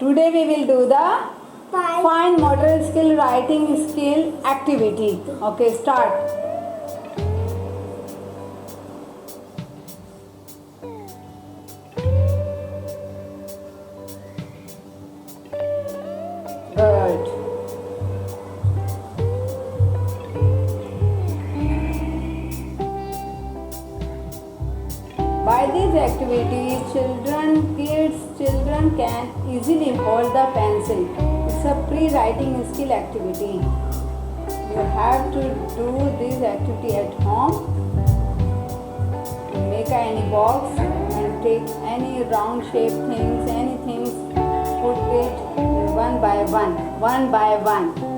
Today we will do the fine motor skill writing skill activity. Okay, start. Good. By these activities, children can easily hold the pencil. It's a pre-writing skill activity. You have to do this activity at home. Make any box and take any round shape things, anything, put it one by one.